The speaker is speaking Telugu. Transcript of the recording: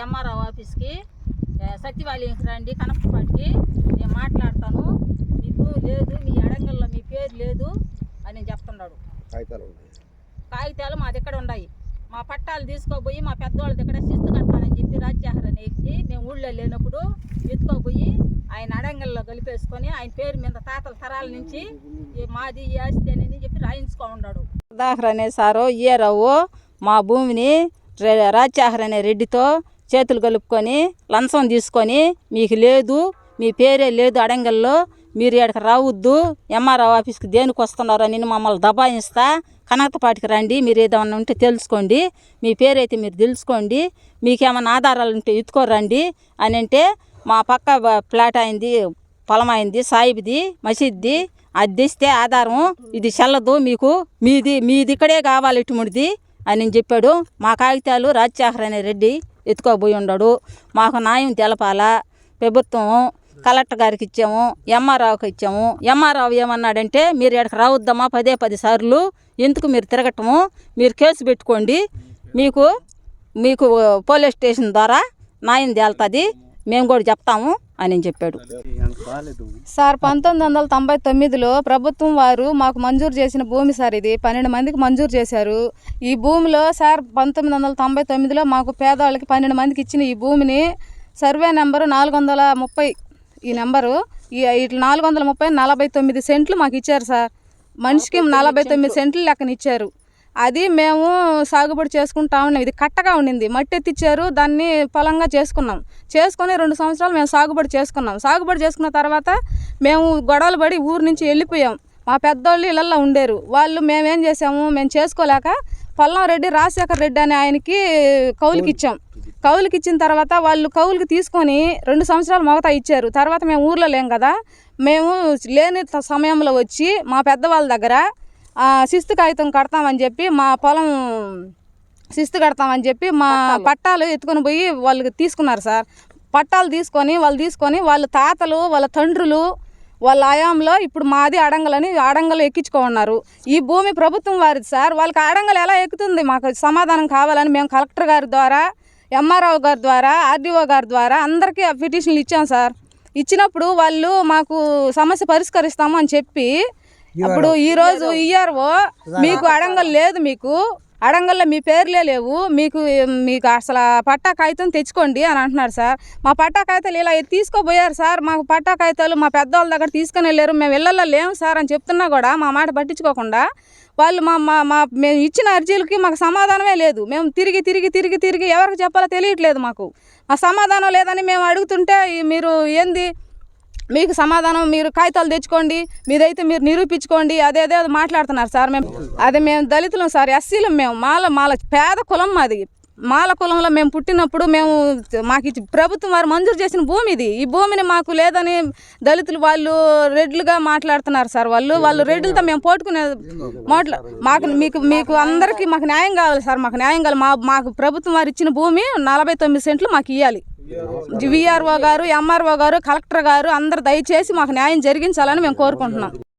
ఎంఆర్ఓ ఆఫీస్కి సత్యవాళీకి రండి కనపపాటికి, నేను మాట్లాడతాను, మీకు లేదు మీ అడంగల్లో మీ పేరు లేదు అని చెప్తున్నాడు. కాగితాలు మా దగ్గర ఉన్నాయి, మా పట్టాలు తీసుకోపోయి మా పెద్దవాళ్ళ దగ్గర శిస్తు కడతానని చెప్పి రాజ్యాహరణ ఎక్కి మేము ఊళ్ళో లేనప్పుడు ఎత్తుకోపోయి ఆయన అడంగల్లో కలిపేసుకొని ఆయన పేరు మీద తాతల తరాల నుంచి మాది ఆస్తి అని చెప్పి రాయించుకో ఉన్నాడు. సుధాకర్ అనే సారు ఇయ్యరావు మా భూమిని రాజ్యాహర్ అనే రెడ్డితో చేతులు కలుపుకొని లంచం తీసుకొని మీకు లేదు మీ పేరే లేదు అడంగల్లో, మీరు ఇక్కడికి రావద్దు, ఎంఆర్ఓ ఆఫీస్కి దేనికి వస్తున్నారు అని మమ్మల్ని దబాయిస్తా, కనకపాటికి రండి, మీరు ఏదైనా ఉంటే తెలుసుకోండి, మీ పేరైతే మీరు తెలుసుకోండి, మీకేమైనా ఆధారాలు ఉంటే ఎత్తుకోరండి అని అంటే, మా పక్క ఫ్లాట్ అయింది పొలం అయింది సాయిబుది మసీద్ది, అది తెస్తే ఆధారం ఇది చెల్లదు, మీకు మీది ఇక్కడే కావాలి ఇటువంటిది అని చెప్పాడు. మా కాగితాలు రాజ్యాహర్ అనే రెడ్డి ఎత్తుకోబోయి ఉన్నాడు. మాకు న్యాయం తెలపాలా, ప్రభుత్వం కలెక్టర్ గారికి ఇచ్చాము, ఎంఆర్ఓకి ఇచ్చాము. ఎంఆర్ఓ ఏమన్నాడంటే, మీరు ఇక్కడికి రావద్దమ్మా 10 సార్లు, ఎందుకు మీరు తిరగటము, మీరు కేసు పెట్టుకోండి, మీకు పోలీస్ స్టేషన్ ద్వారా న్యాయం తేలుతుంది, మేము కూడా చెప్తాము అని చెప్పాడు. సార్ 1999లో ప్రభుత్వం వారు మాకు మంజూరు చేసిన భూమి సార్, ఇది 12 మందికి మంజూరు చేశారు. ఈ భూమిలో సార్ 1999లో మాకు పేదవాళ్ళకి 12 మందికి ఇచ్చిన ఈ భూమిని సర్వే నెంబరు 430 ఈ నెంబరు ఇట్లా 430 49 సెంట్లు మాకు ఇచ్చారు సార్. మనిషికి 49 సెంట్లు లెక్కన ఇచ్చారు. అది మేము సాగుబడి చేసుకుంటా ఉన్నాం. ఇది కట్టగా ఉండింది, మట్టి ఎత్తిచ్చారు, దాన్ని పొలంగా చేసుకొని 2 సంవత్సరాలు మేము సాగుబడి చేసుకున్న తర్వాత మేము గొడవలు పడి ఊరు నుంచి వెళ్ళిపోయాం. మా పెద్దోళ్ళు ఇళ్ళల్లో ఉండేరు. మేమేం చేసాము, మేము చేసుకోలేక పల్లంరెడ్డి రాజశేఖర్ రెడ్డి అనే ఆయనకి కౌలుకి ఇచ్చిన తర్వాత వాళ్ళు కౌలుకి తీసుకొని 2 సంవత్సరాలు మొగతా ఇచ్చారు. తర్వాత మేము ఊర్లో లేం కదా, మేము లేని సమయంలో వచ్చి మా పెద్దవాళ్ళ దగ్గర శిస్తు కాగితం కడతామని చెప్పి మా పొలం శిస్తు కడతామని చెప్పి మా పట్టాలు ఎత్తుకొని పోయి వాళ్ళకి తీసుకున్నారు సార్. పట్టాలు తీసుకొని వాళ్ళ తాతలు వాళ్ళ తండ్రులు వాళ్ళ ఆయాంలో ఇప్పుడు మాది అడంగలు ఎక్కించుకోమన్నారు. ఈ భూమి ప్రభుత్వం వారిది సార్. వాళ్ళకి అడంగలు ఎలా ఎక్కుతుంది, మాకు సమాధానం కావాలని మేము కలెక్టర్ గారి ద్వారా, ఎంఆర్ఓ గారి ద్వారా, ఆర్డీఓ గారి ద్వారా అందరికీ పిటిషన్లు ఇచ్చాం సార్. ఇచ్చినప్పుడు వాళ్ళు మాకు సమస్య పరిష్కరిస్తాము అని చెప్పి, అప్పుడు ఈరోజు ఇయ్యారో మీకు అడంగల్ లేదు, మీకు అడంగల్లో మీ పేర్లే లేవు, మీకు అసలు పట్టా కాగితం తెచ్చుకోండి అని అంటున్నారు సార్. మా పట్టా కాగితాలు ఇలా తీసుకోపోయారు సార్. మాకు పట్టా కాగితాలు మా పెద్దవాళ్ళ దగ్గర తీసుకొని వెళ్ళారు. మేము ఇళ్ళల్లో లేము సార్ అని చెప్తున్నా కూడా మా మాట పట్టించుకోకుండా వాళ్ళు మేము ఇచ్చిన అర్జీలకి మాకు సమాధానమే లేదు. మేము తిరిగి ఎవరికి చెప్పాలో తెలియట్లేదు. మాకు ఆ సమాధానం లేదని మేము అడుగుతుంటే, మీరు ఏంది మీకు సమాధానం, మీరు కాగితాలు తెచ్చుకోండి, మీదైతే మీరు నిరూపించుకోండి, అదేదో మాట్లాడుతున్నారు సార్. మేము దళితులం సార్, ఎస్సీలం, మేము మాల పేద కులం మాది. మాల కులంలో మేము పుట్టినప్పుడు మాకు ప్రభుత్వం వారు మంజూరు చేసిన భూమి ఇది. ఈ భూమిని మాకు లేదని దళితులు వాళ్ళు రెడ్లుగా మాట్లాడుతున్నారు సార్. వాళ్ళు రెడ్లతో మేము పోటుకునే మీకు అందరికీ మాకు న్యాయం కావాలి సార్. మాకు న్యాయం కావాలి. మాకు ప్రభుత్వం వారు ఇచ్చిన భూమి 49 సెంట్లు మాకు ఇవ్వాలి. విఆర్ఓ గారు, ఎంఆర్ఓ గారు, కలెక్టర్ గారు అందరు దయచేసి మాకు న్యాయం జరిగించాలని మేము కోరుకుంటున్నాం.